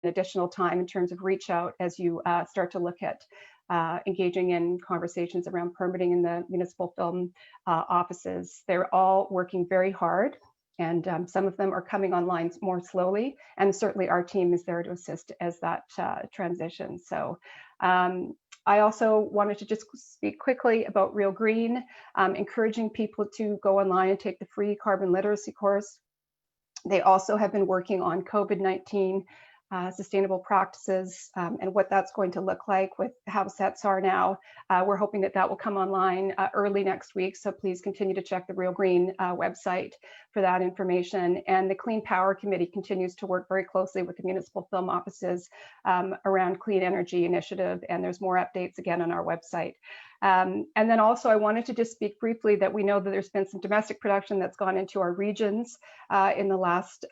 additional time in terms of reach out as you start to look at engaging in conversations around permitting in the municipal film offices. They're all working very hard, and some of them are coming online more slowly, and certainly our team is there to assist as that transitions. So I also wanted to just speak quickly about Real Green, encouraging people to go online and take the free carbon literacy course. They also have been working on COVID-19 sustainable practices and what that's going to look like with how sets are now. We're hoping that that will come online early next week, so please continue to check the Real Green website for that information. And the Clean Power Committee continues to work very closely with the municipal film offices around clean energy initiative, and there's more updates again on our website. And then also I wanted to just speak briefly that we know that there's been some domestic production that's gone into our regions in the last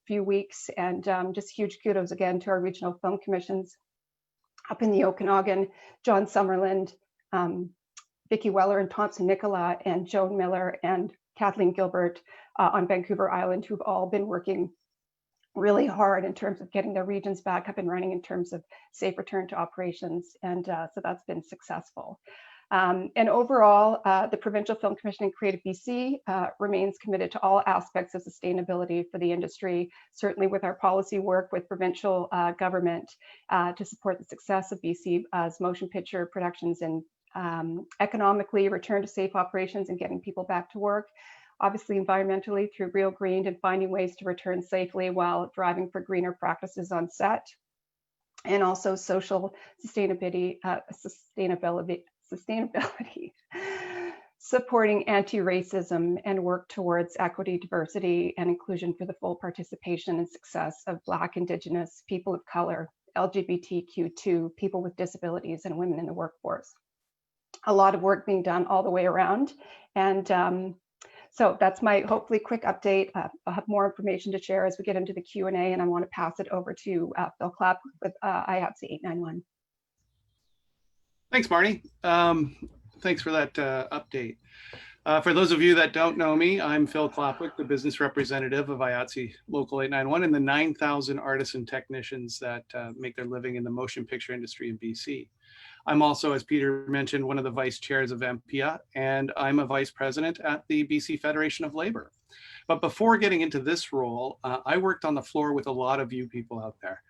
few weeks, and just huge kudos again to our regional film commissions up in the Okanagan, John Summerland, Vicki Weller and Thompson Nicola, and Joan Miller and Kathleen Gilbert on Vancouver Island, who've all been working really hard in terms of getting their regions back up and running in terms of safe return to operations. And so that's been successful. And overall, the Provincial Film Commission and Creative BC remains committed to all aspects of sustainability for the industry, certainly with our policy work with provincial government to support the success of BC's motion picture productions and economically return to safe operations and getting people back to work. Obviously environmentally through Real Green and finding ways to return safely while driving for greener practices on set. And also social sustainability, supporting anti-racism and work towards equity, diversity, and inclusion for the full participation and success of Black, Indigenous, people of color, LGBTQ2, people with disabilities, and women in the workforce. A lot of work being done all the way around. And so that's my hopefully quick update. I'll have more information to share as we get into the Q&A, and I want to pass it over to Phil Klpawyk with IATSE 891. Thanks, Marnie. Thanks for that update. For those of you that don't know me, I'm Phil Klpawyk, the business representative of IATSE Local 891 and the 9,000 artisan technicians that make their living in the motion picture industry in BC. I'm also, as Peter mentioned, one of the vice chairs of MPIA, and I'm a vice president at the BC Federation of Labor. But before getting into this role, I worked on the floor with a lot of you people out there.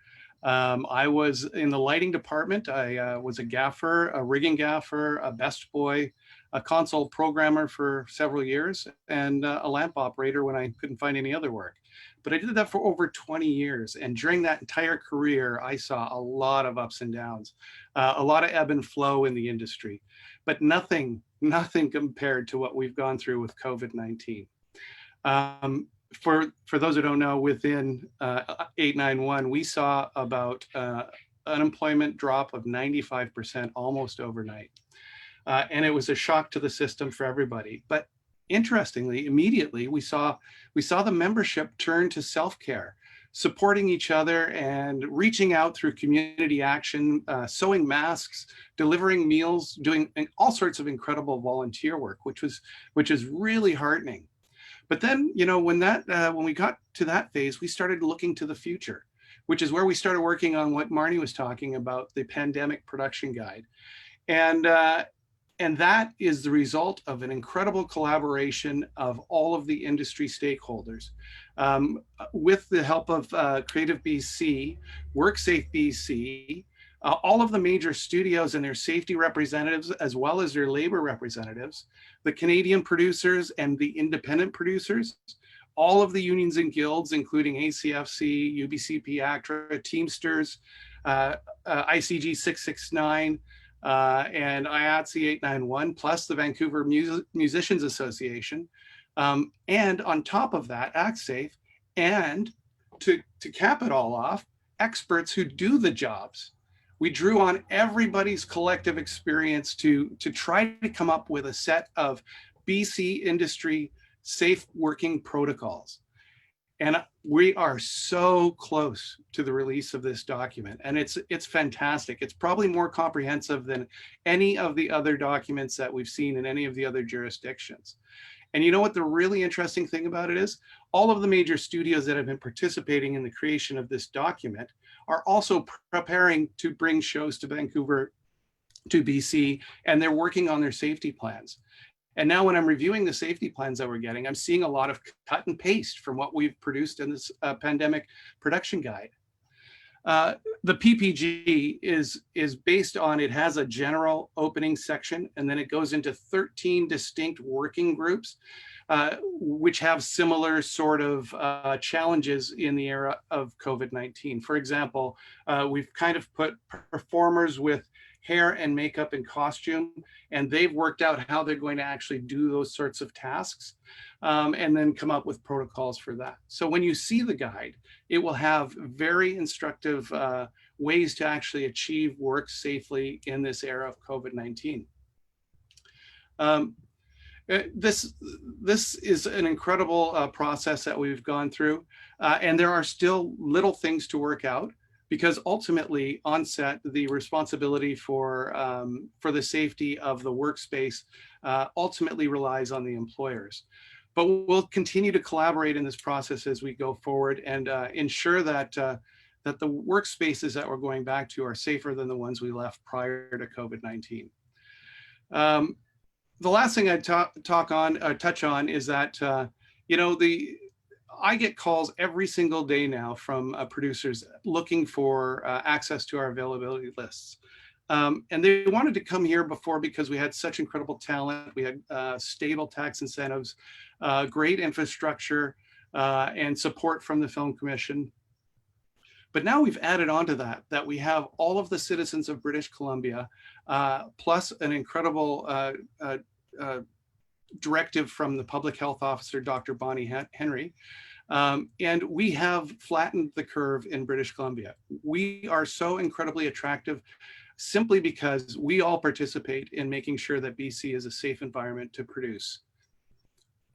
I was in the lighting department. I was a gaffer, a rigging gaffer, a best boy, a console programmer for several years, and a lamp operator when I couldn't find any other work. But I did that for over 20 years. And during that entire career, I saw a lot of ups and downs, a lot of ebb and flow in the industry, but nothing compared to what we've gone through with COVID-19. For those who don't know, within 891, we saw about unemployment drop of 95% almost overnight. And it was a shock to the system for everybody. But interestingly, immediately, we saw the membership turn to self-care, supporting each other and reaching out through community action, sewing masks, delivering meals, doing all sorts of incredible volunteer work, which is really heartening. But then, you know, when we got to that phase, we started looking to the future, which is where we started working on what Marnie was talking about, the pandemic production guide. And that is the result of an incredible collaboration of all of the industry stakeholders. With the help of Creative BC, WorkSafe BC, all of the major studios and their safety representatives, as well as their labor representatives, the Canadian producers and the independent producers, all of the unions and guilds, including ACFC, UBCP, ACTRA, Teamsters, ICG 669, and IATSE 891, plus the Vancouver Musicians Association. And on top of that, ActSafe, and to cap it all off, experts who do the jobs. We drew on everybody's collective experience to try to come up with a set of BC industry safe working protocols. And we are so close to the release of this document, and it's fantastic. It's probably more comprehensive than any of the other documents that we've seen in any of the other jurisdictions. And you know what the really interesting thing about it is? All of the major studios that have been participating in the creation of this document are also preparing to bring shows to Vancouver, to BC, and they're working on their safety plans. And now when I'm reviewing the safety plans that we're getting, I'm seeing a lot of cut and paste from what we've produced in this pandemic production guide. The PPG is based on, it has a general opening section, and then it goes into 13 distinct working groups, which have similar sort of challenges in the era of COVID-19. For example, we've kind of put performers with hair and makeup and costume, and they've worked out how they're going to actually do those sorts of tasks, and then come up with protocols for that. So when you see the guide, it will have very instructive ways to actually achieve work safely in this era of COVID-19. This is an incredible process that we've gone through, and there are still little things to work out, because ultimately Onset, the responsibility for the safety of the workspace ultimately relies on the employers. But we'll continue to collaborate in this process as we go forward, and ensure that that the workspaces that we're going back to are safer than the ones we left prior to COVID-19. The last thing I'd touch on is that you know, I get calls every single day now from producers looking for access to our availability lists. And they wanted to come here before because we had such incredible talent. We had stable tax incentives, great infrastructure, and support from the Film Commission. But now we've added on to that we have all of the citizens of British Columbia, plus an incredible directive from the public health officer, Dr. Bonnie Henry. And we have flattened the curve in British Columbia. We are so incredibly attractive simply because we all participate in making sure that BC is a safe environment to produce.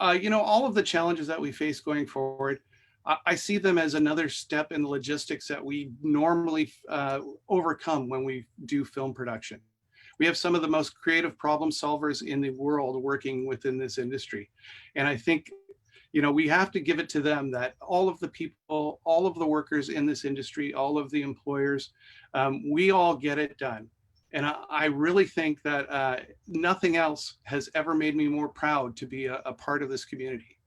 You know, all of the challenges that we face going forward, I see them as another step in the logistics that we normally overcome when we do film production. We have some of the most creative problem solvers in the world working within this industry. And I think, you know, we have to give it to them that all of the people, all of the workers in this industry, all of the employers, we all get it done. And I really think that nothing else has ever made me more proud to be a part of this community.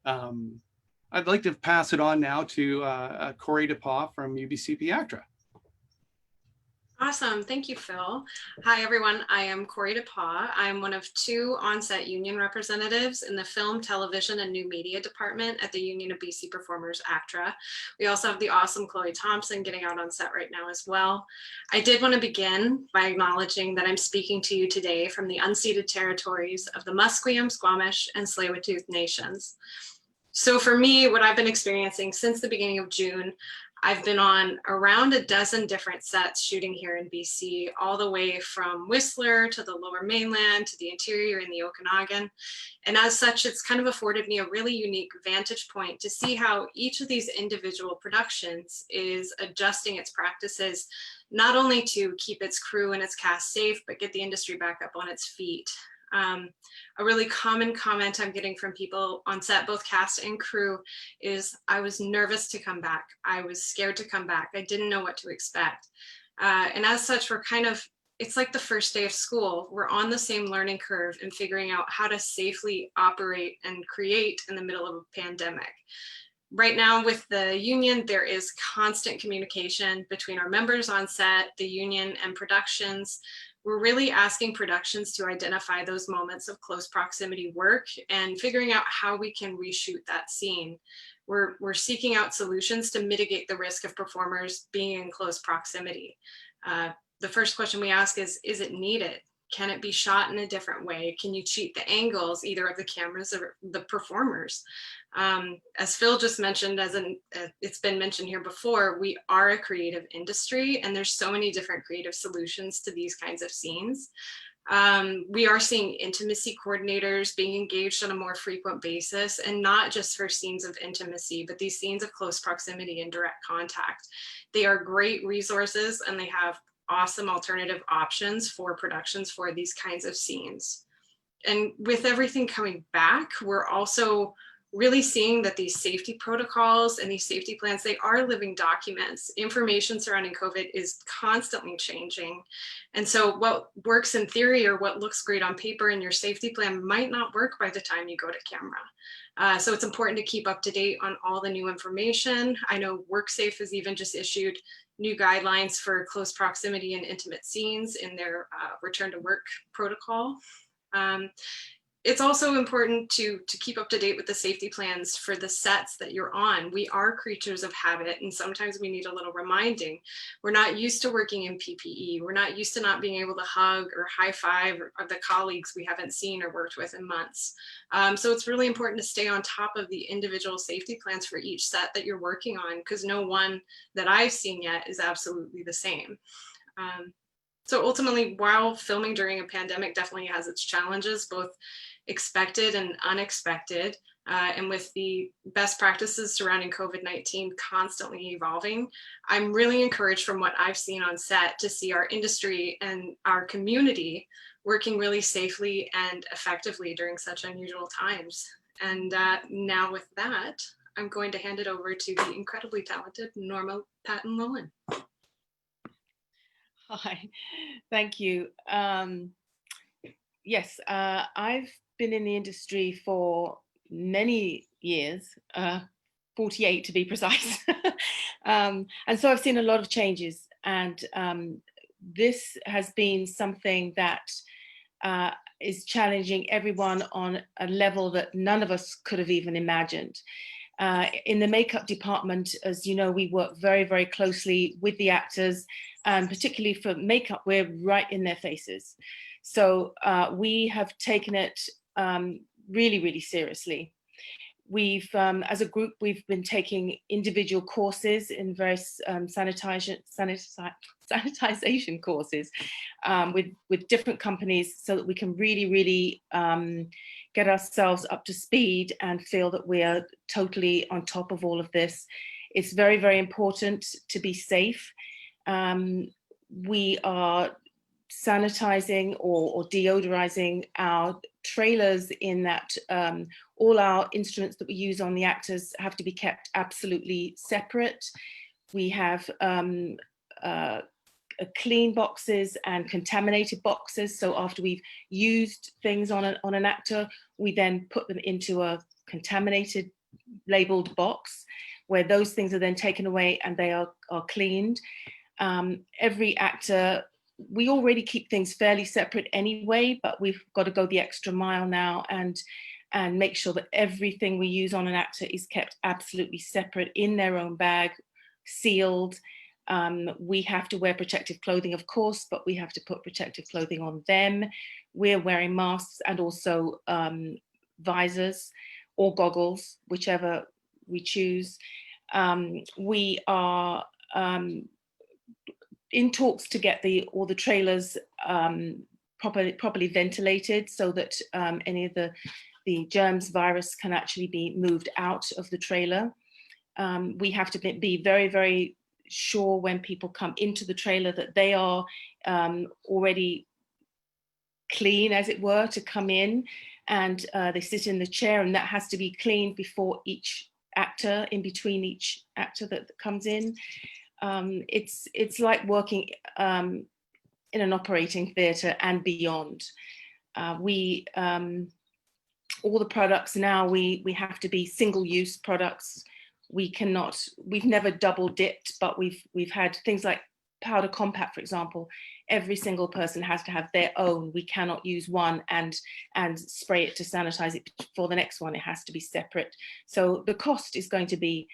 I'd like to pass it on now to Kori from UBCP ACTRA. Awesome. Thank you, Phil. Hi, everyone. I am Kori. I'm one of 2 Onset union representatives in the Film, Television, and New Media Department at the Union of BC Performers, ACTRA. We also have the awesome Chloe Thompson getting out on set right now as well. I did want to begin by acknowledging that I'm speaking to you today from the unceded territories of the Musqueam, Squamish, and Tsleil-Waututh nations. So for me, what I've been experiencing since the beginning of June, I've been on around a dozen different sets shooting here in BC, all the way from Whistler to the Lower Mainland to the interior in the Okanagan. And as such, it's kind of afforded me a really unique vantage point to see how each of these individual productions is adjusting its practices, not only to keep its crew and its cast safe, but get the industry back up on its feet. A really common comment I'm getting from people on set, both cast and crew, is I was nervous to come back. I was scared to come back. I didn't know what to expect. And as such, we're kind of, it's like the first day of school. We're on the same learning curve and figuring out how to safely operate and create in the middle of a pandemic. Right now with the union, there is constant communication between our members on set, the union, and productions. We're really asking productions to identify those moments of close proximity work and figuring out how we can reshoot that scene. We're seeking out solutions to mitigate the risk of performers being in close proximity. The first question we ask is it needed? Can it be shot in a different way? Can you cheat the angles, either of the cameras or the performers? As Phil just mentioned, it's been mentioned here before, we are a creative industry and there's so many different creative solutions to these kinds of scenes. We are seeing intimacy coordinators being engaged on a more frequent basis, and not just for scenes of intimacy, but these scenes of close proximity and direct contact. They are great resources and they have awesome alternative options for productions for these kinds of scenes. And with everything coming back, we're also really seeing that these safety protocols and these safety plans, they are living documents. Information surrounding COVID is constantly changing. And so what works in theory or what looks great on paper in your safety plan might not work by the time you go to camera. So it's important to keep up to date on all the new information. I know WorkSafe has even just issued new guidelines for close proximity and intimate scenes in their return to work protocol. It's also important to keep up to date with the safety plans for the sets that you're on. We are creatures of habit, and sometimes we need a little reminding. We're not used to working in PPE. We're not used to not being able to hug or high five of the colleagues we haven't seen or worked with in months. So it's really important to stay on top of the individual safety plans for each set that you're working on, because no one that I've seen yet is absolutely the same. So ultimately, while filming during a pandemic definitely has its challenges, both expected and unexpected, and with the best practices surrounding COVID-19 constantly evolving, I'm really encouraged from what I've seen on set to see our industry and our community working really safely and effectively during such unusual times. And now with that, I'm going to hand it over to the incredibly talented Norma Patton-Lowen. Hi, thank you. Yes, I've been in the industry for many years, 48 to be precise. And so I've seen a lot of changes, and this has been something that is challenging everyone on a level that none of us could have even imagined. In the makeup department, as you know, we work very, very closely with the actors, and particularly for makeup, we're right in their faces. So we have taken it really, really seriously. We've, as a group, we've been taking individual courses in various sanitization courses with different companies, so that we can really, really get ourselves up to speed and feel that we are totally on top of all of this. It's very, very important to be safe. We are sanitizing or deodorizing our trailers, in that all our instruments that we use on the actors have to be kept absolutely separate. We have clean boxes and contaminated boxes. So after we've used things on an actor, we then put them into a contaminated labeled box, where those things are then taken away and they are cleaned. Every actor, we already keep things fairly separate anyway, but we've got to go the extra mile now and make sure that everything we use on an actor is kept absolutely separate in their own bag, sealed. We have to wear protective clothing, of course, but we have to put protective clothing on them. We're wearing masks and also visors or goggles, whichever we choose. We are in talks to get all the trailers properly ventilated, so that any of the germs, virus can actually be moved out of the trailer. We have to be very, very sure when people come into the trailer that they are already clean, as it were, to come in, and they sit in the chair, and that has to be cleaned before each actor, in between each actor that comes in. It's like working in an operating theatre and beyond. All the products now, we have to be single-use products. We've never double dipped, but we've had things like powder compact, for example. Every single person has to have their own. We cannot use one and spray it to sanitize it for the next one. It has to be separate. So the cost is going to be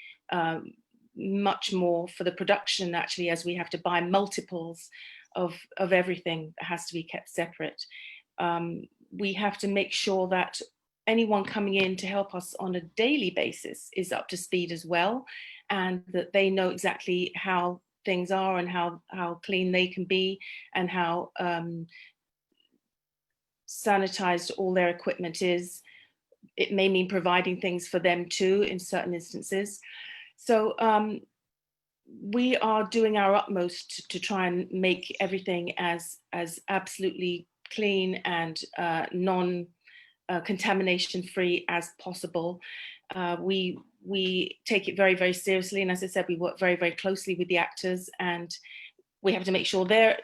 much more for the production, actually, as we have to buy multiples of everything that has to be kept separate. We have to make sure that anyone coming in to help us on a daily basis is up to speed as well, and that they know exactly how things are and how clean they can be, and how sanitized all their equipment is. It may mean providing things for them too in certain instances. So we are doing our utmost to try and make everything as absolutely clean and non-contamination free as possible. we take it very, very seriously. And as I said, we work very, very closely with the actors, and we have to make sure they're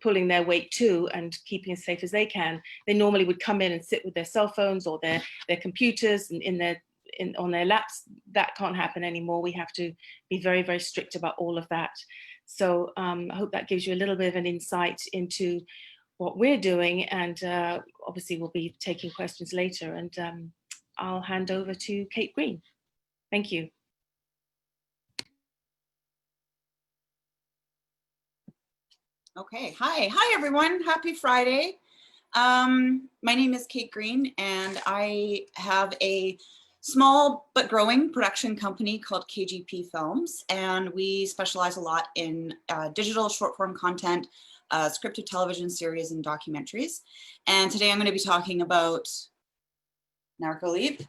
pulling their weight too and keeping as safe as they can. They normally would come in and sit with their cell phones or their computers and on their laps. That can't happen anymore. We have to be very, very strict about all of that. So I hope that gives you a little bit of an insight into what we're doing, and obviously we'll be taking questions later, and I'll hand over to Kate Green. Thank you. Okay, hi everyone, happy Friday. My name is Kate Green, and I have a small but growing production company called KGP Films, and we specialize a lot in digital short form content, scripted television series and documentaries. And today I'm going to be talking about NarcoLeap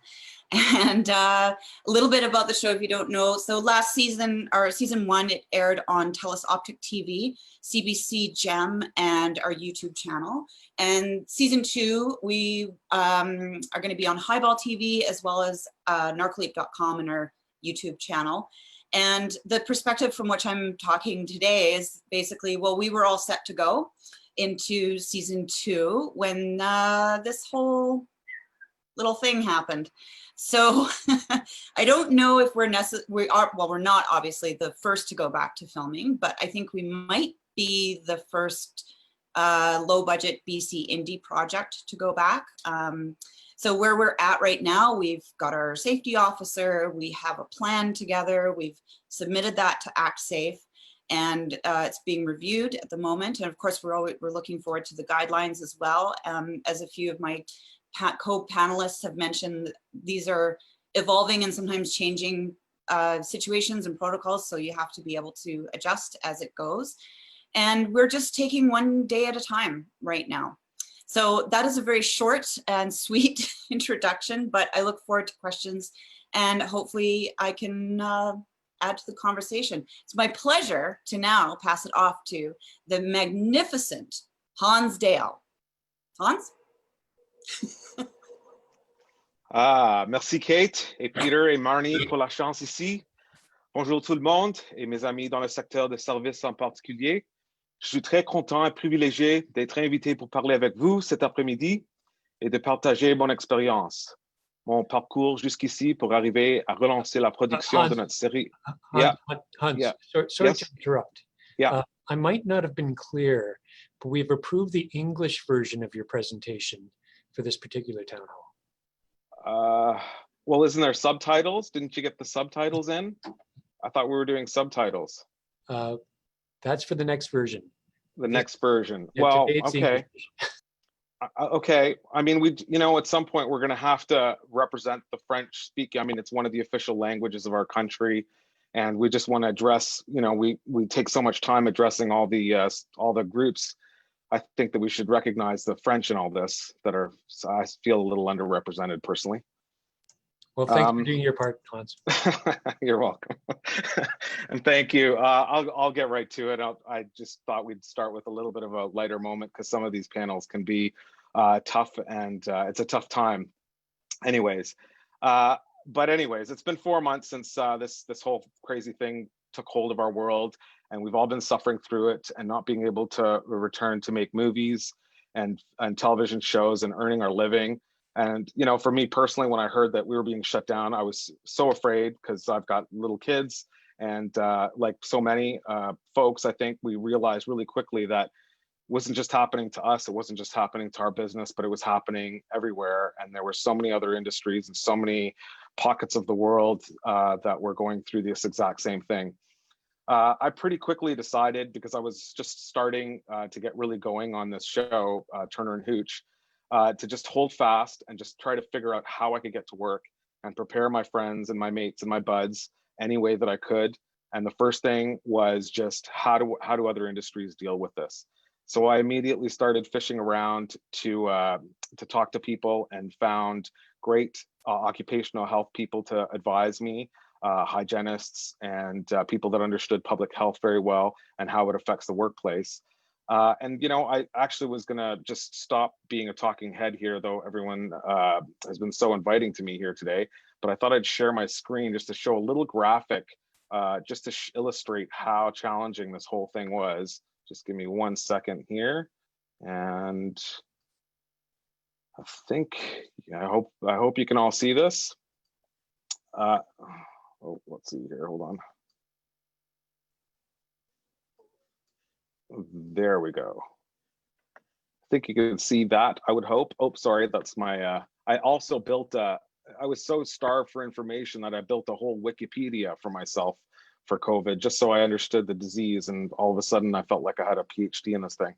and a little bit about the show if you don't know. So last season, or season 1, it aired on TELUS Optic TV, CBC Gem, and our YouTube channel. And season 2, we are going to be on Highball TV as well as NarcoLeap.com and our YouTube channel. And the perspective from which I'm talking today is basically, well, we were all set to go into season 2 when this whole little thing happened. So I don't know if we're not obviously the first to go back to filming, but I think we might be the first low budget BC indie project to go back. So where we're at right now, we've got our safety officer, we have a plan together, we've submitted that to ACTSE, and it's being reviewed at the moment. And of course, we're looking forward to the guidelines as well. As a few of my co-panelists have mentioned, these are evolving and sometimes changing situations and protocols, so you have to be able to adjust as it goes. And we're just taking one day at a time right now. So that is a very short and sweet introduction, but I look forward to questions, and hopefully I can add to the conversation. It's my pleasure to now pass it off to the magnificent Hans Dayal. Hans? Merci Kate et Peter et Marnie pour la chance ici. Bonjour tout le monde et mes amis dans le secteur de services en particulier. Je suis très content et privilégié d'être invité pour parler avec vous cet après-midi et de partager mon expérience, mon parcours jusqu'ici pour arriver à relancer la production de notre série. Hans, sorry Yes. to interrupt. Yeah. I might not have been clear, but we've approved the English version of your presentation for this particular town hall. Well, isn't there subtitles? Didn't you get the subtitles in? I thought we were doing subtitles. That's for the next version. The next version. Yeah, Well, today it's the okay. English version. Okay. I mean, at some point we're going to have to represent the French speaking. I mean, it's one of the official languages of our country, and we just want to address, we take so much time addressing all the groups. I think that we should recognize the French in all this I feel a little underrepresented personally. Well, thanks for doing your part, Hans. You're welcome. And thank you. I'll get right to it. I just thought we'd start with a little bit of a lighter moment because some of these panels can be tough, and it's a tough time. Anyways, it's been 4 months since this whole crazy thing took hold of our world, and we've all been suffering through it and not being able to return to make movies and television shows and earning our living. And, for me personally, when I heard that we were being shut down, I was so afraid because I've got little kids. And like so many folks, I think we realized really quickly that it wasn't just happening to us. It wasn't just happening to our business, but it was happening everywhere. And there were so many other industries and so many pockets of the world that were going through this exact same thing. I pretty quickly decided, because I was just starting to get really going on this show, Turner and Hooch, to just hold fast and just try to figure out how I could get to work and prepare my friends and my mates and my buds any way that I could. And the first thing was just how do other industries deal with this? So I immediately started fishing around to talk to people and found great occupational health people to advise me, hygienists and people that understood public health very well and how it affects the workplace. And, you know, I actually was going to just stop being a talking head here, though everyone has been so inviting to me here today. But I thought I'd share my screen just to show a little graphic, just to illustrate how challenging this whole thing was. Just give me 1 second here. And I think, yeah, I hope you can all see this. Oh, let's see here, hold on. There we go. I think you can see that, I would hope. Oh, sorry, that's my, I also built, I was so starved for information that I built a whole Wikipedia for myself for COVID, just so I understood the disease. And all of a sudden I felt like I had a PhD in this thing.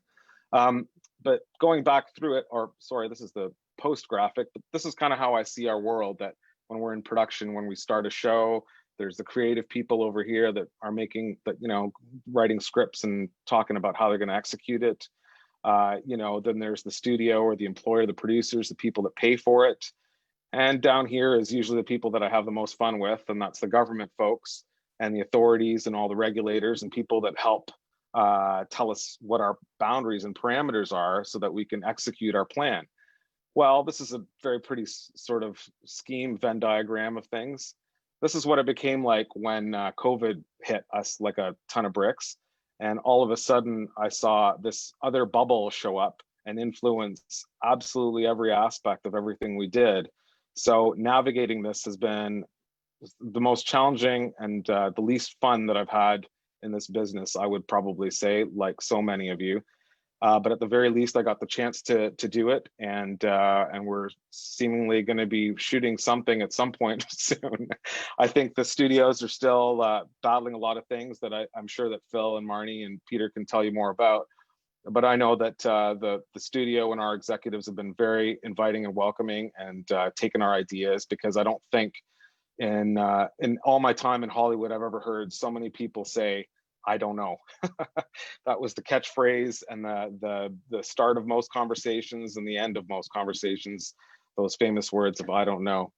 But going back through it, or sorry, this is the post graphic, but this is kind of how I see our world, that when we're in production, when we start a show, there's the creative people over here that are making, that, you know, writing scripts and talking about how they're going to execute it. You know, then there's the studio or the employer, the producers, the people that pay for it. And down here is usually the people that I have the most fun with, and that's the government folks and the authorities and all the regulators and people that help tell us what our boundaries and parameters are so that we can execute our plan. Well, this is a very pretty sort of scheme Venn diagram of things. This is what it became like when COVID hit us like a ton of bricks. And all of a sudden I saw this other bubble show up and influence absolutely every aspect of everything we did. So navigating this has been the most challenging and the least fun that I've had in this business, I would probably say, like so many of you. But at the very least, I got the chance to do it, and we're seemingly going to be shooting something at some point soon. I think the studios are still battling a lot of things that I'm sure that Phil and Marnie and Peter can tell you more about. But I know that the studio and our executives have been very inviting and welcoming and taken our ideas, because I don't think in all my time in Hollywood I've ever heard so many people say, I don't know. That was the catchphrase and the start of most conversations and the end of most conversations, those famous words of I don't know.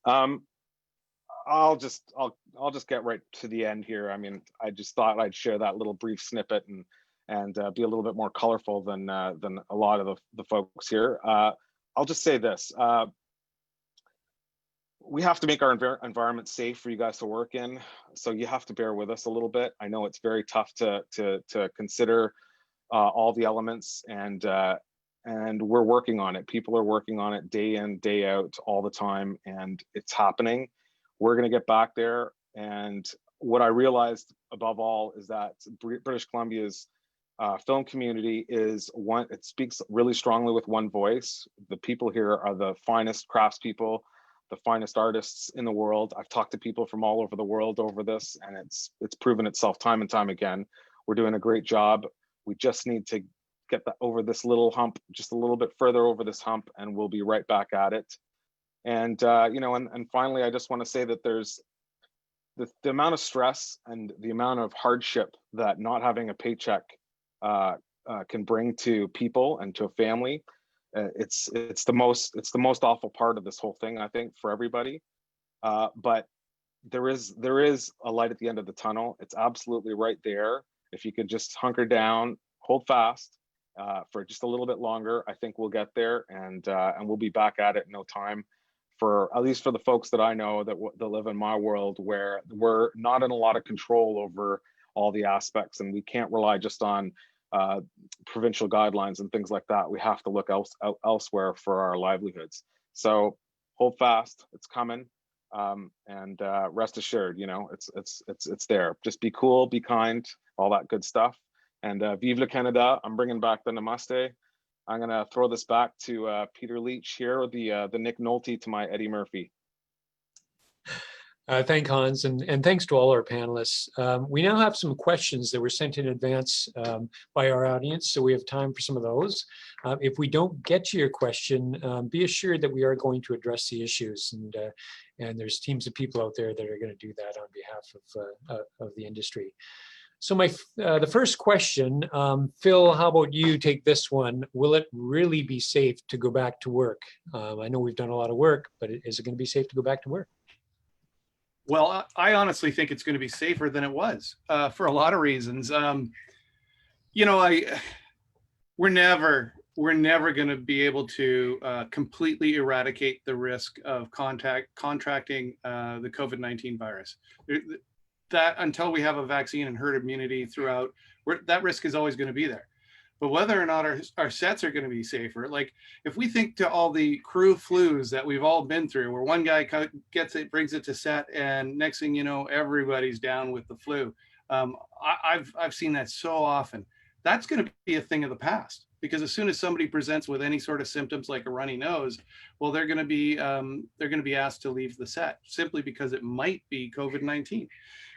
I'll just get right to the end here. I mean, I just thought I'd share that little brief snippet and be a little bit more colorful than a lot of the folks here. I'll just say this. We have to make our environment safe for you guys to work in. So you have to bear with us a little bit. I know it's very tough to consider all the elements, and we're working on it. People are working on it day in, day out, all the time, and it's happening. We're gonna get back there. And what I realized above all is that British Columbia's film community is one, it speaks really strongly with one voice. The people here are the finest craftspeople, the finest artists in the world. I've talked to people from all over the world over this, and it's proven itself time and time again. We're doing a great job. We just need to get that over this little hump, just a little bit further over this hump, and we'll be right back at it. And you know, and finally, I just want to say that there's the amount of stress and the amount of hardship that not having a paycheck can bring to people and to a family. It's the most awful part of this whole thing, I think, for everybody. But there is a light at the end of the tunnel. It's absolutely right there. If you could just hunker down, hold fast for just a little bit longer, I think we'll get there, and we'll be back at it in no time. For at least for the folks that I know that live in my world, where we're not in a lot of control over all the aspects, and we can't rely just on provincial guidelines and things like that. We have to look elsewhere for our livelihoods. So hold fast, it's coming, and rest assured, you know, it's there. Just be cool, be kind, all that good stuff. And Vive le Canada. I'm bringing back the Namaste. I'm gonna throw this back to Peter Leitch here, the Nick Nolte to my Eddie Murphy. Thank Hans, and thanks to all our panelists. We now have some questions that were sent in advance by our audience, so we have time for some of those. If we don't get to your question, be assured that we are going to address the issues, and there's teams of people out there that are going to do that on behalf of the industry. So the first question, Phil, how about you take this one? Will it really be safe to go back to work? I know we've done a lot of work, but is it going to be safe to go back to work? Well, I honestly think it's going to be safer than it was for a lot of reasons. You know, we're never going to be able to completely eradicate the risk of contracting the COVID-19 virus. That until we have a vaccine and herd immunity throughout, that risk is always going to be there. But whether or not our sets are going to be safer, like if we think to all the crew flus that we've all been through, where one guy gets it, brings it to set, and next thing you know, everybody's down with the flu. I've seen that so often. That's going to be a thing of the past, because as soon as somebody presents with any sort of symptoms like a runny nose, well, they're going to be asked to leave the set simply because it might be COVID-19.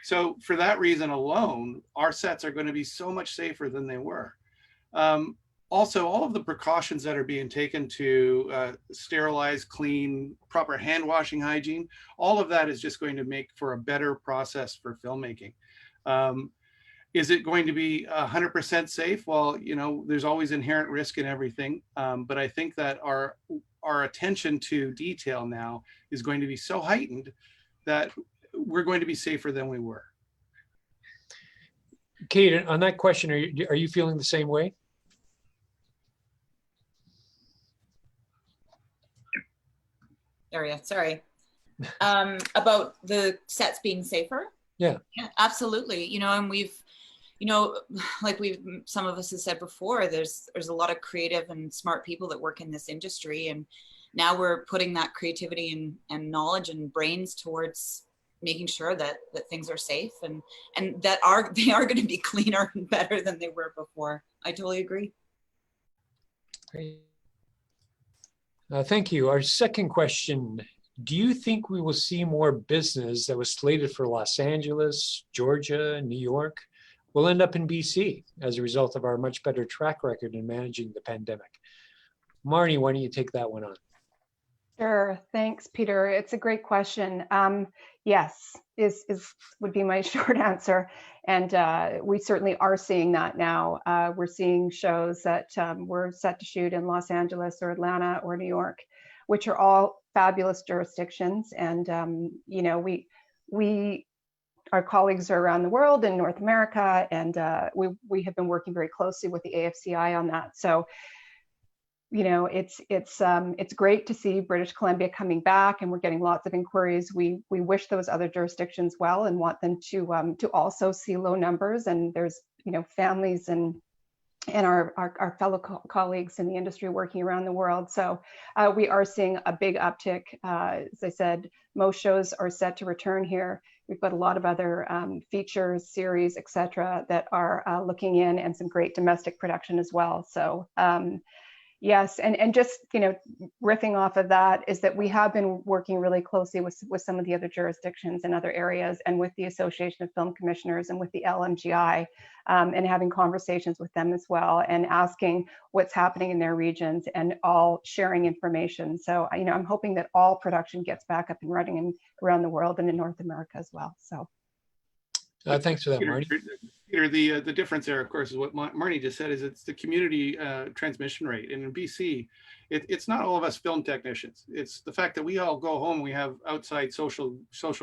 So for that reason alone, our sets are going to be so much safer than they were. Also, all of the precautions that are being taken to sterilize, clean, proper hand washing hygiene, all of that is just going to make for a better process for filmmaking. Is it going to be 100% safe? Well, you know, there's always inherent risk in everything. But I think that our attention to detail now is going to be so heightened that we're going to be safer than we were. Kate, on that question, are you feeling the same way? Sorry. About the sets being safer? Yeah, absolutely. You know, and we've, you know, like some of us have said before, there's a lot of creative and smart people that work in this industry, and now we're putting that creativity and knowledge and brains towards making sure that things are safe and that they are going to be cleaner and better than they were before. I totally agree. Great. Thank you. Our second question, do you think we will see more business that was slated for Los Angeles, Georgia, New York will end up in BC as a result of our much better track record in managing the pandemic? Marnie, why don't you take that one on? Sure. Thanks, Peter. It's a great question. Yes, would be my short answer. And we certainly are seeing that now. We're seeing shows that we're set to shoot in Los Angeles or Atlanta or New York, which are all fabulous jurisdictions. And, you know, our colleagues are around the world in North America, and we have been working very closely with the AFCI on that. So, you know, it's great to see British Columbia coming back, and we're getting lots of inquiries. We wish those other jurisdictions well and want them to also see low numbers. And there's, you know, families and our fellow colleagues in the industry working around the world. So we are seeing a big uptick. As I said, most shows are set to return here. We've got a lot of other features, series, etc., that are looking in, and some great domestic production as well. So yes, and just, you know, riffing off of that is that we have been working really closely with some of the other jurisdictions and other areas, and with the Association of Film Commissioners and with the LMGI, and having conversations with them as well, and asking what's happening in their regions, and all sharing information. So, you know, I'm hoping that all production gets back up and running around the world and in North America as well. So. Thanks for that, Marnie. Peter, the difference there, of course, is what Marnie just said, is it's the community transmission rate. And in BC, it's not all of us film technicians. It's the fact that we all go home, we have outside social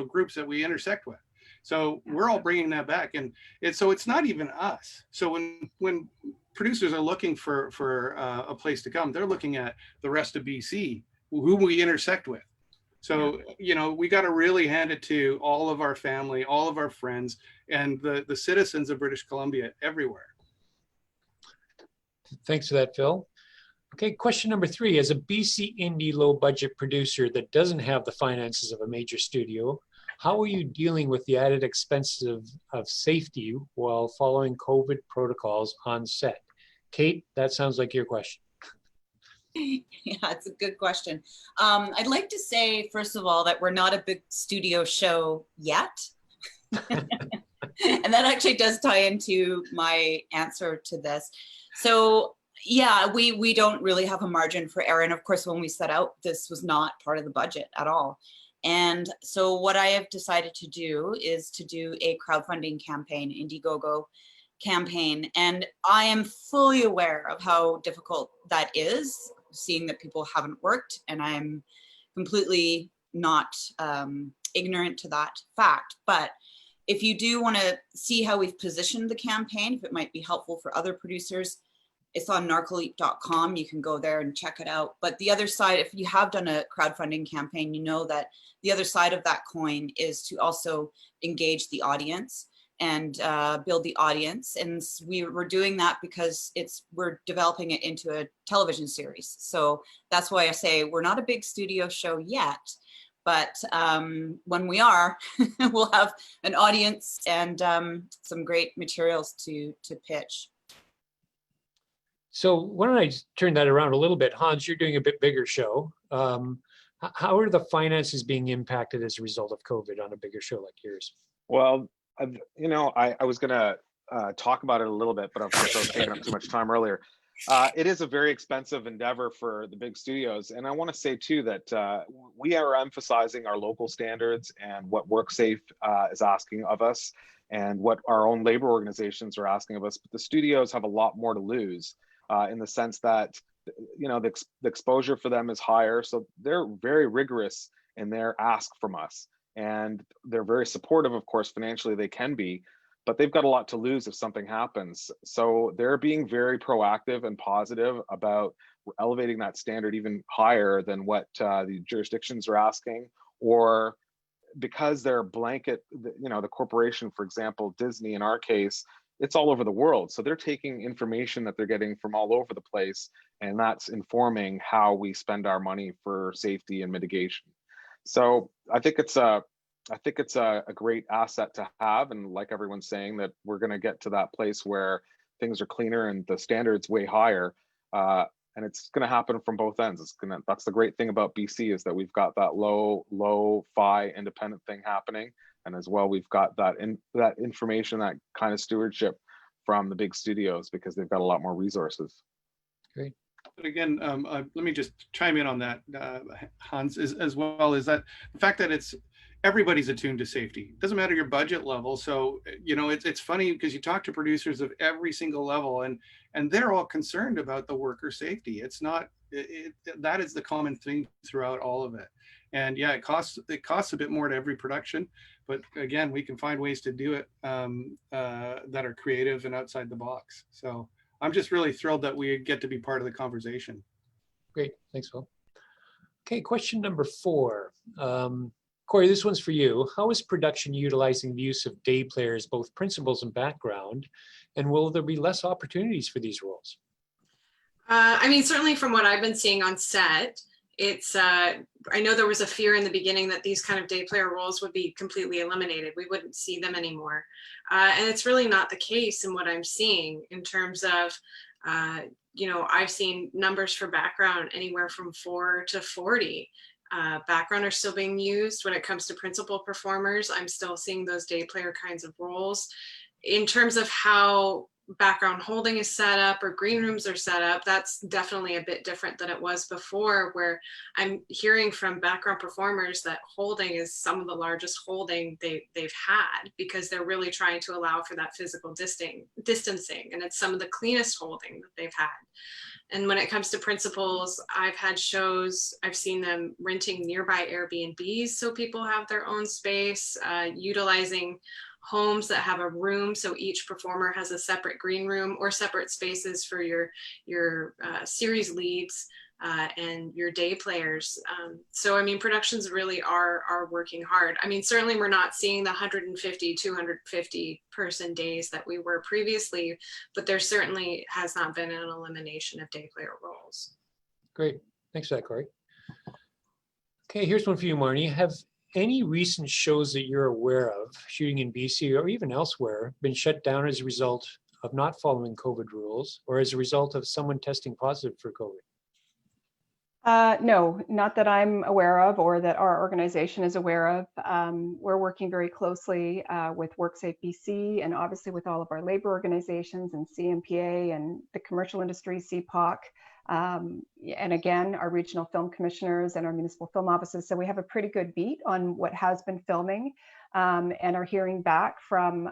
groups that we intersect with. So we're all bringing that back. And it's not even us. So when producers are looking for a place to come, they're looking at the rest of BC, who we intersect with. So, you know, we got to really hand it to all of our family, all of our friends, and the citizens of British Columbia everywhere. Thanks for that, Phil. Okay, question number 3. As a BC indie low budget producer that doesn't have the finances of a major studio, how are you dealing with the added expenses of safety while following COVID protocols on set? Kate, that sounds like your question. Yeah, it's a good question. I'd like to say, first of all, that we're not a big studio show yet. And that actually does tie into my answer to this. So yeah, we don't really have a margin for error. And of course, when we set out, this was not part of the budget at all. And so what I have decided to do is to do a crowdfunding campaign, Indiegogo campaign. And I am fully aware of how difficult that is, seeing that people haven't worked, and I'm completely not ignorant to that fact. But If you do want to see how we've positioned the campaign, if it might be helpful for other producers, it's on NarcoLeap.com. You can go there and check it out. But the other side, if you have done a crowdfunding campaign, you know that the other side of that coin is to also engage the audience and build the audience. And we're doing that because we're developing it into a television series. So that's why I say we're not a big studio show yet, but when we are, we'll have an audience and some great materials to pitch. So why don't I turn that around a little bit? Hans, you're doing a bit bigger show. How are the finances being impacted as a result of COVID on a bigger show like yours? Well, you know, I was going to talk about it a little bit, but of course I was taking up too much time earlier. It is a very expensive endeavor for the big studios. And I want to say too that we are emphasizing our local standards and what WorkSafe is asking of us and what our own labor organizations are asking of us. But the studios have a lot more to lose in the sense that, you know, the exposure for them is higher. So they're very rigorous in their ask from us. And they're very supportive, of course, financially they can be, but they've got a lot to lose if something happens. So they're being very proactive and positive about elevating that standard even higher than what the jurisdictions are asking, or because they're blanket, you know, the corporation, for example, Disney in our case, it's all over the world. So they're taking information that they're getting from all over the place, and that's informing how we spend our money for safety and mitigation. So I think it's a great asset to have, and like everyone's saying, that we're going to get to that place where things are cleaner and the standards way higher, and it's going to happen from both ends. That's the great thing about BC, is that we've got that low fi independent thing happening, and as well we've got that information, that kind of stewardship from the big studios, because they've got a lot more resources. Great. But again, let me just chime in on that, Hans, as well, is that the fact that everybody's attuned to safety. It doesn't matter your budget level. So, you know, it's funny because you talk to producers of every single level, and they're all concerned about the worker safety. It's not, that is the common thing throughout all of it. And yeah, it costs a bit more to every production, but again, we can find ways to do it that are creative and outside the box. So I'm just really thrilled that we get to be part of the conversation. Great, thanks, Phil. Okay, question number 4. Kori, this one's for you. How is production utilizing the use of day players, both principals and background? And will there be less opportunities for these roles? I mean, certainly from what I've been seeing on set, it's, I know there was a fear in the beginning that these kind of day player roles would be completely eliminated. We wouldn't see them anymore. And it's really not the case in what I'm seeing in terms of, you know, I've seen numbers for background anywhere from 4 to 40. Background are still being used. When it comes to principal performers, I'm still seeing those day player kinds of roles. In terms of how background holding is set up or green rooms are set up, that's definitely a bit different than it was before, where I'm hearing from background performers that holding is some of the largest holding they've had, because they're really trying to allow for that physical distancing, and it's some of the cleanest holding that they've had. And when it comes to principals, I've had shows, I've seen them renting nearby Airbnbs so people have their own space, utilizing homes that have a room, so each performer has a separate green room or separate spaces for your series leads and your day players. So I mean, productions really are working hard. I mean, certainly we're not seeing the 150, 250 person days that we were previously, but there certainly has not been an elimination of day player roles. Great, thanks for that, Kori. Okay, here's one for you, Marnie. Have any recent shows that you're aware of, shooting in BC or even elsewhere, been shut down as a result of not following COVID rules, or as a result of someone testing positive for COVID? No, not that I'm aware of or that our organization is aware of. We're working very closely with WorkSafe BC, and obviously with all of our labor organizations and CMPA and the commercial industry, CPOC, and again, our regional film commissioners and our municipal film offices. So we have a pretty good beat on what has been filming, and are hearing back from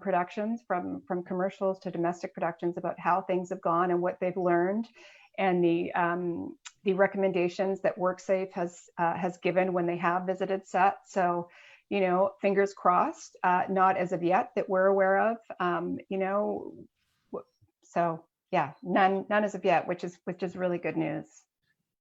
productions, from commercials to domestic productions, about how things have gone and what they've learned, and the recommendations that WorkSafe has given when they have visited set. So, you know, fingers crossed, not as of yet that we're aware of, you know, so yeah, none as of yet, which is really good news.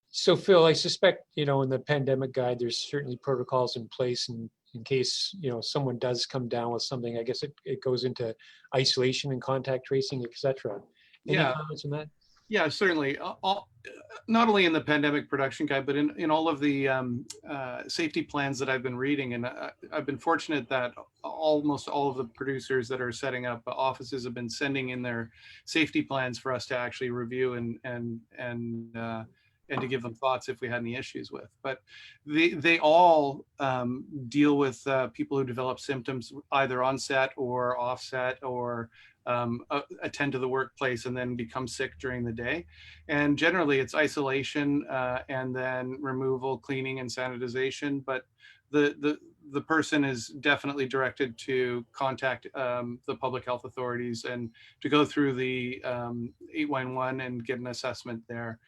So Phil, I suspect, you know, in the pandemic guide, there's certainly protocols in place, and in case, you know, someone does come down with something, I guess it goes into isolation and contact tracing, et cetera. Any Yeah. comments on that? Yeah, certainly. Not only in the pandemic production guide, but in all of the safety plans that I've been reading. And I've been fortunate that almost all of the producers that are setting up offices have been sending in their safety plans for us to actually review and to give them thoughts if we had any issues with. But they all deal with people who develop symptoms either on set or offset, or attend to the workplace and then become sick during the day. And generally it's isolation and then removal, cleaning and sanitization. But the person is definitely directed to contact the public health authorities and to go through the 811 and get an assessment there,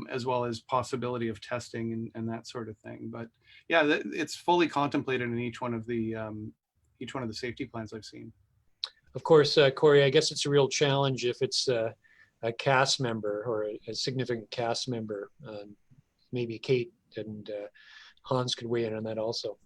as well as possibility of testing and that sort of thing. But yeah, it's fully contemplated in each one of the safety plans I've seen. Of course, Kori, I guess it's a real challenge if it's a cast member or a significant cast member. Maybe Kate and Hans could weigh in on that also.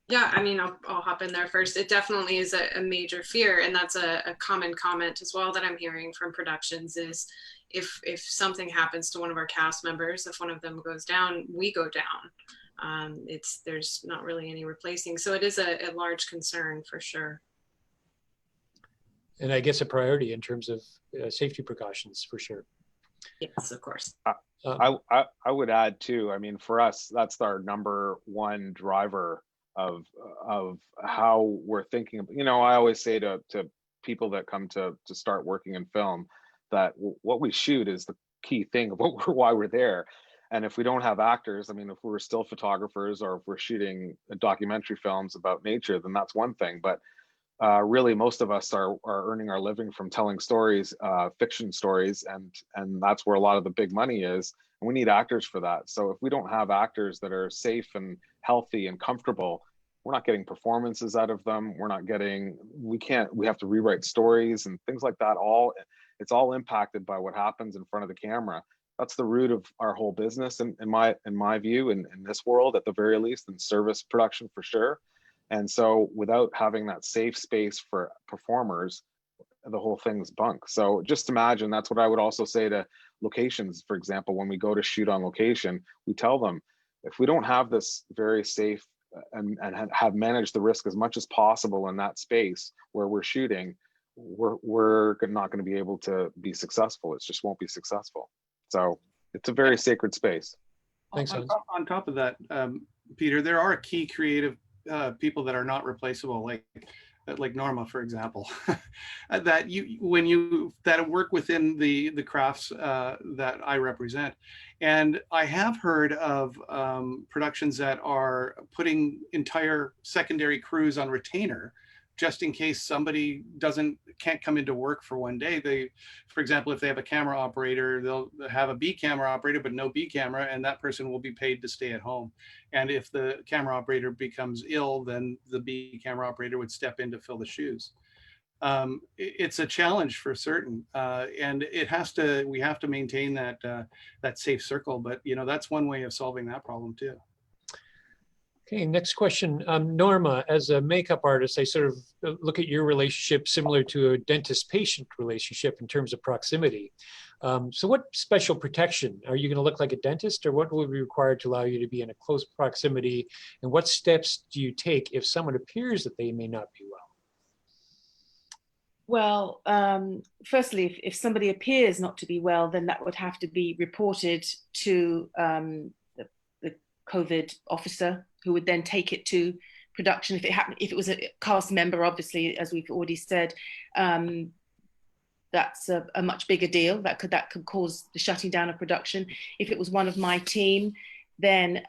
Yeah, I mean, I'll hop in there first. It definitely is a major fear, and that's a common comment as well that I'm hearing from productions is if something happens to one of our cast members, if one of them goes down, we go down. There's not really any replacing. So it is a large concern for sure. And I guess a priority in terms of safety precautions for sure. Yes, of course. I would add too, I mean, for us, that's our number one driver of how we're thinking of, you know, I always say to people that come to start working in film that what we shoot is the key thing of why we're there. And if we don't have actors, I mean, if we're still photographers or if we're shooting documentary films about nature, then that's one thing. But really, most of us are earning our living from telling stories, fiction stories, and that's where a lot of the big money is. And we need actors for that. So if we don't have actors that are safe and healthy and comfortable, we're not getting performances out of them. We're not getting, we have to rewrite stories and things like that. It's all impacted by what happens in front of the camera. That's the root of our whole business, in my view, in this world, at the very least, in service production for sure. And so without having that safe space for performers, the whole thing's bunk. So just imagine, that's what I would also say to locations, for example, when we go to shoot on location, we tell them, if we don't have this very safe and have managed the risk as much as possible in that space where we're shooting, we're not going to be able to be successful. It just won't be successful. So it's a very sacred space. Thanks, Hans. On top of that, Peter, there are key creative people that are not replaceable, like Norma, for example, that work within the crafts that I represent. And I have heard of productions that are putting entire secondary crews on retainer just in case somebody can't come into work for one day. For example, if they have a camera operator, they'll have a B camera operator, but no B camera, and that person will be paid to stay at home. And if the camera operator becomes ill, then the B camera operator would step in to fill the shoes. It's a challenge for certain, and we have to maintain that safe circle. But you know, that's one way of solving that problem too. Okay, next question. Norma, as a makeup artist, I sort of look at your relationship similar to a dentist-patient relationship in terms of proximity. So what special protection? Are you going to look like a dentist, or what would be required to allow you to be in a close proximity? And what steps do you take if someone appears that they may not be well? Well, firstly, if somebody appears not to be well, then that would have to be reported to the COVID officer, who would then take it to production. If it was a cast member, obviously, as we've already said, that's a much bigger deal. That could cause the shutting down of production. If it was one of my team, then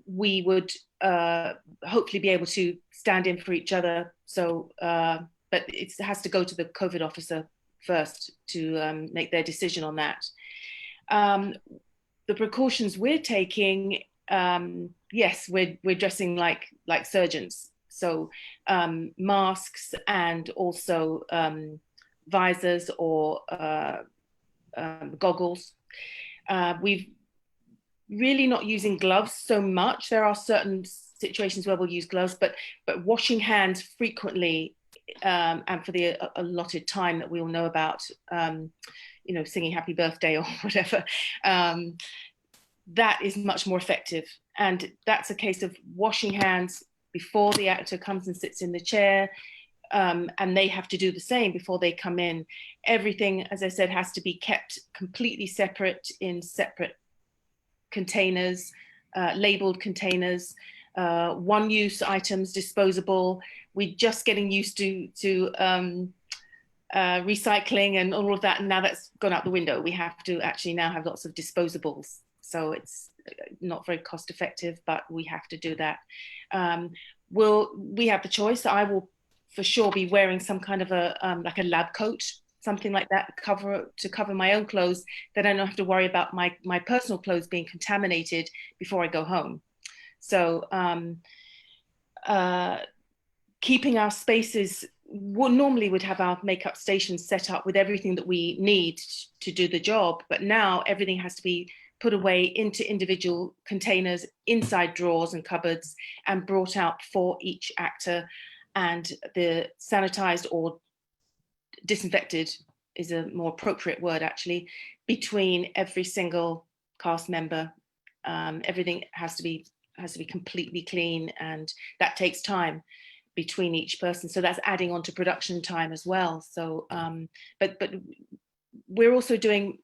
we would hopefully be able to stand in for each other. So, but it has to go to the COVID officer first to make their decision on that. The precautions we're taking yes, we're dressing like surgeons. So masks and also visors or goggles. We've really not using gloves so much. There are certain situations where we'll use gloves, but washing hands frequently and for the allotted time that we all know about, you know, singing happy birthday or whatever, that is much more effective. And that's a case of washing hands before the actor comes and sits in the chair, and they have to do the same before they come in. Everything, as I said, has to be kept completely separate in separate containers, labeled containers, one-use items, disposable. We're just getting used to recycling and all of that, and now that's gone out the window. We have to actually now have lots of disposables. So it's not very cost effective, but we have to do that. We have the choice. I will for sure be wearing some kind of a like a lab coat, something like that, to cover my own clothes, that I don't have to worry about my personal clothes being contaminated before I go home. So keeping our spaces, normally would have our makeup stations set up with everything that we need to do the job, but now everything has to be put away into individual containers inside drawers and cupboards and brought out for each actor. And the sanitized or disinfected is a more appropriate word actually, between every single cast member. Everything has to be completely clean, and that takes time between each person. So that's adding on to production time as well. So, but we're also doing,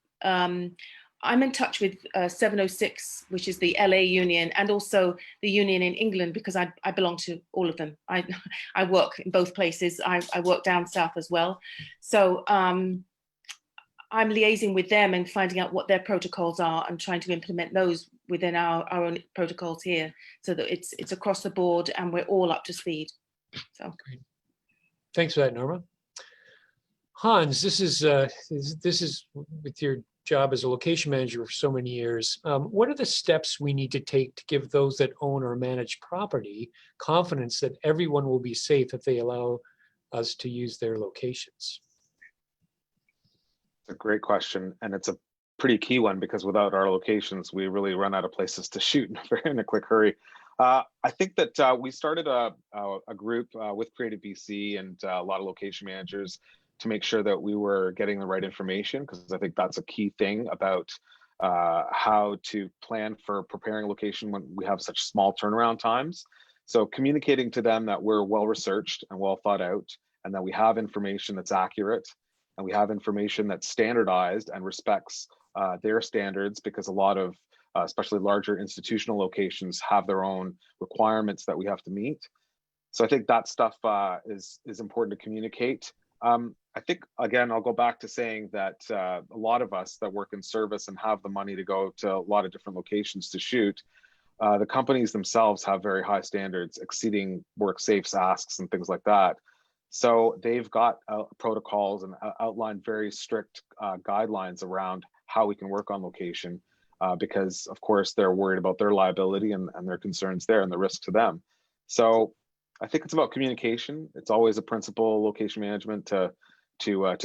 I'm in touch with 706, which is the LA union, and also the union in England, because I belong to all of them. I work in both places. I work down south as well. So I'm liaising with them and finding out what their protocols are and trying to implement those within our own protocols here, so that it's across the board and we're all up to speed. So great. Thanks for that, Norma. Hans, this is with your job as a location manager for so many years. What are the steps we need to take to give those that own or manage property confidence that everyone will be safe if they allow us to use their locations? It's a great question, and it's a pretty key one, because without our locations, we really run out of places to shoot in a quick hurry. I think that we started a group with Creative BC and a lot of location managers to make sure that we were getting the right information, because I think that's a key thing about how to plan for preparing a location when we have such small turnaround times. So communicating to them that we're well researched and well thought out, and that we have information that's accurate, and we have information that's standardized and respects their standards, because a lot of especially larger institutional locations have their own requirements that we have to meet. So I think that stuff is important to communicate. I think, again, I'll go back to saying that a lot of us that work in service and have the money to go to a lot of different locations to shoot, the companies themselves have very high standards, exceeding WorkSafe's asks and things like that. So they've got protocols and outlined very strict guidelines around how we can work on location, because of course they're worried about their liability and their concerns there and the risk to them. So I think it's about communication. It's always a principle, location management, to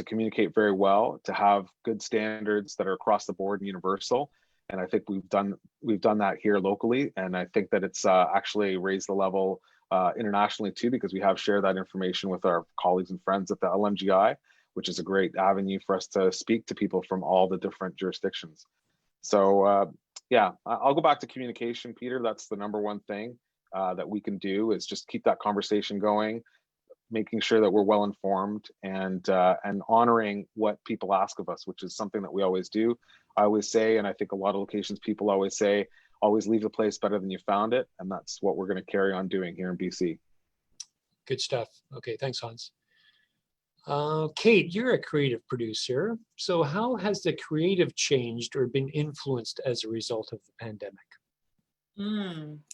communicate very well, to have good standards that are across the board and universal. And I think we've done that here locally, and I think that it's actually raised the level internationally too, because we have shared that information with our colleagues and friends at the LMGI, which is a great avenue for us to speak to people from all the different jurisdictions. So yeah, I'll go back to communication, Peter. That's the number one thing that we can do, is just keep that conversation going, making sure that we're well informed, and honoring what people ask of us, which is something that we always do. I always say, and I think a lot of locations people always say, always leave the place better than you found it. And that's what we're going to carry on doing here in BC. Good stuff. Okay, thanks, Hans. Kate, you're a creative producer. So how has the creative changed or been influenced as a result of the pandemic?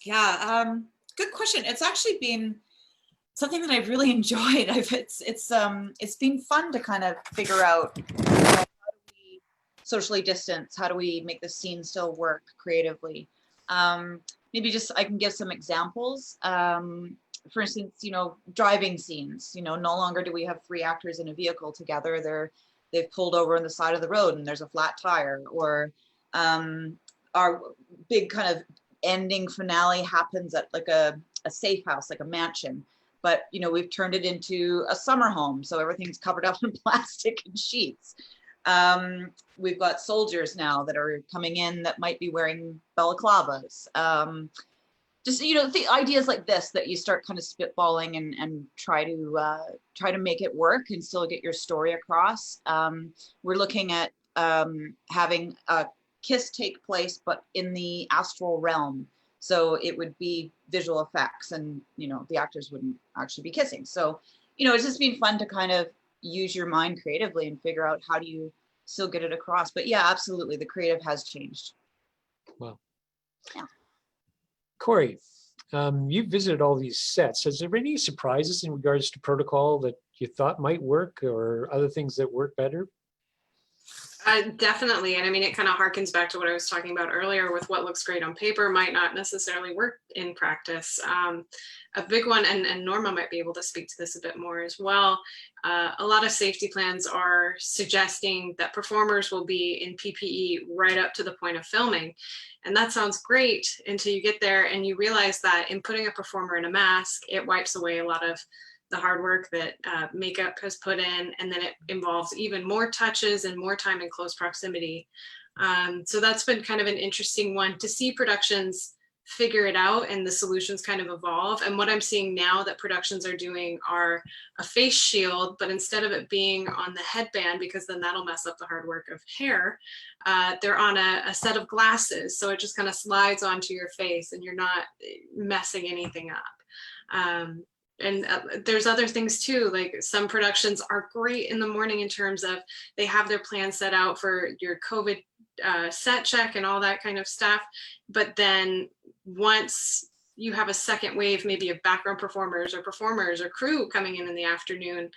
Yeah, good question. It's actually been something that I've really enjoyed. It's been fun to kind of figure out, how do we socially distance? How do we make the scene still work creatively? Maybe just I can give some examples. For instance, you know, driving scenes, you know, no longer do we have 3 actors in a vehicle together. They've pulled over on the side of the road and there's a flat tire, or our big kind of ending finale happens at like a safe house, like a mansion. But, you know, we've turned it into a summer home. So everything's covered up in plastic and sheets. We've got soldiers now that are coming in that might be wearing balaclavas. Just, you know, the ideas like this that you start kind of spitballing and try to make it work and still get your story across. We're looking at having a kiss take place, but in the astral realm. So it would be visual effects and, you know, the actors wouldn't actually be kissing. So, you know, it's just been fun to kind of use your mind creatively and figure out how do you still get it across. But yeah, absolutely. The creative has changed. Wow. Yeah. Kori, you've visited all these sets. Has there been any surprises in regards to protocol that you thought might work or other things that work better? Definitely. And I mean, it kind of harkens back to what I was talking about earlier with what looks great on paper might not necessarily work in practice. A big one, and Norma might be able to speak to this a bit more as well. A lot of safety plans are suggesting that performers will be in PPE right up to the point of filming. And that sounds great until you get there and you realize that in putting a performer in a mask, it wipes away a lot of the hard work that makeup has put in, and then it involves even more touches and more time in close proximity. So that's been kind of an interesting one to see productions figure it out and the solutions kind of evolve. And what I'm seeing now that productions are doing are a face shield, but instead of it being on the headband, because then that'll mess up the hard work of hair, they're on a set of glasses. So it just kind of slides onto your face and you're not messing anything up. And there's other things too, like some productions are great in the morning in terms of they have their plan set out for your COVID set check and all that kind of stuff. But then once you have a second wave, maybe of background performers or crew coming in the afternoon,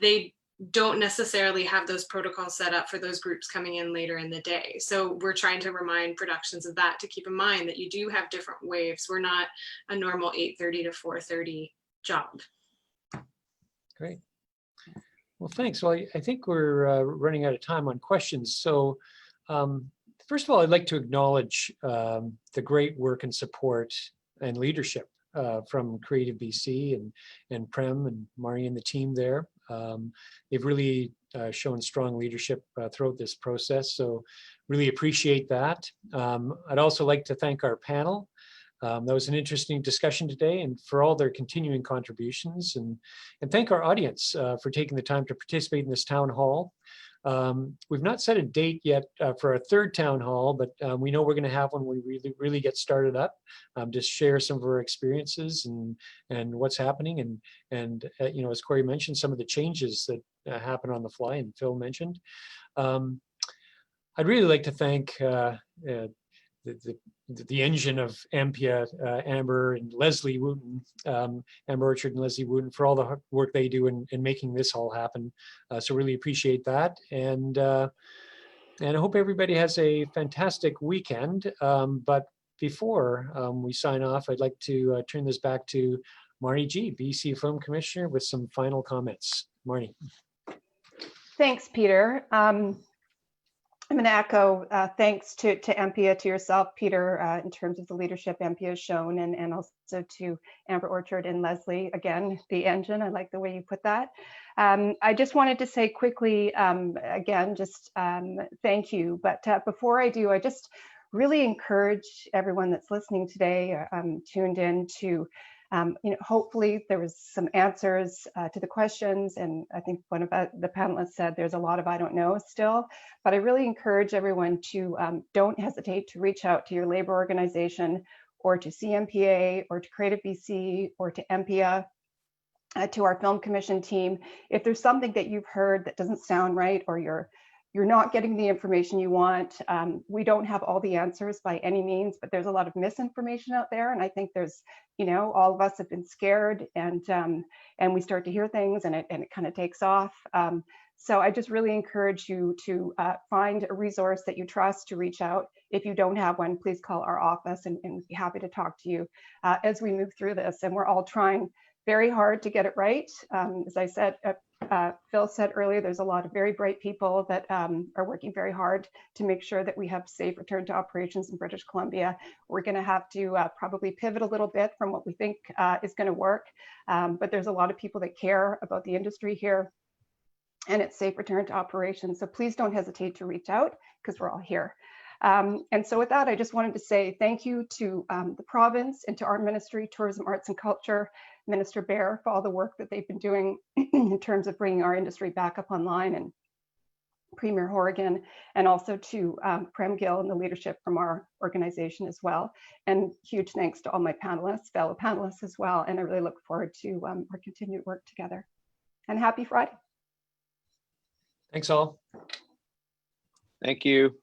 they don't necessarily have those protocols set up for those groups coming in later in the day. So we're trying to remind productions of that, to keep in mind that you do have different waves. We're not a normal 8:30 to 4:30 job. Great. Well, thanks. Well, I think we're running out of time on questions. So first of all, I'd like to acknowledge the great work and support and leadership from Creative BC and Prem and Marnie and the team there. They've really shown strong leadership throughout this process. So really appreciate that. I'd also like to thank our panel. That was an interesting discussion today, and for all their continuing contributions, and thank our audience for taking the time to participate in this town hall. We've not set a date yet for our third town hall, but we know we're going to have one when we really get started up, just share some of our experiences and what's happening, and you know, as Kori mentioned, some of the changes that happen on the fly, and Phil mentioned. I'd really like to thank the engine of AMPIA, Amber and Leslie Wooten, Amber Orchard and Leslie Wooten, for all the work they do in making this all happen. So really appreciate that. And I hope everybody has a fantastic weekend. But before we sign off, I'd like to turn this back to Marnie G, BC Film Commissioner, with some final comments. Marnie. Thanks, Peter. I'm going to echo thanks to AMPIA, to yourself, Peter, in terms of the leadership AMPIA has shown, and also to Amber Orchard and Leslie, again, the engine. I like the way you put that. I just wanted to say quickly, again, just thank you. But before I do, I just really encourage everyone that's listening today, tuned in to, you know, hopefully there was some answers to the questions, and I think one of the panelists said there's a lot of I don't know still, but I really encourage everyone to don't hesitate to reach out to your labor organization, or to CMPA, or to Creative BC, or to AMPIA, to our Film Commission team. If there's something that you've heard that doesn't sound right, or you're you're not getting the information you want. We don't have all the answers by any means, but there's a lot of misinformation out there. And I think there's, you know, all of us have been scared, and we start to hear things, and it kind of takes off. So I just really encourage you to find a resource that you trust to reach out. If you don't have one, please call our office, and we'd be happy to talk to you as we move through this. And we're all trying very hard to get it right. As I said, Phil said earlier, there's a lot of very bright people that are working very hard to make sure that we have safe return to operations in British Columbia. We're going to have to probably pivot a little bit from what we think is going to work, but there's a lot of people that care about the industry here and its safe return to operations. So please don't hesitate to reach out, because we're all here. And so with that, I just wanted to say thank you to the province and to our Ministry, Tourism, Arts and Culture, Minister Bear, for all the work that they've been doing in terms of bringing our industry back up online, and Premier Horrigan, and also to Prem Gill and the leadership from our organization as well. And huge thanks to all my panelists, fellow panelists as well. And I really look forward to our continued work together. And happy Friday. Thanks all. Thank you.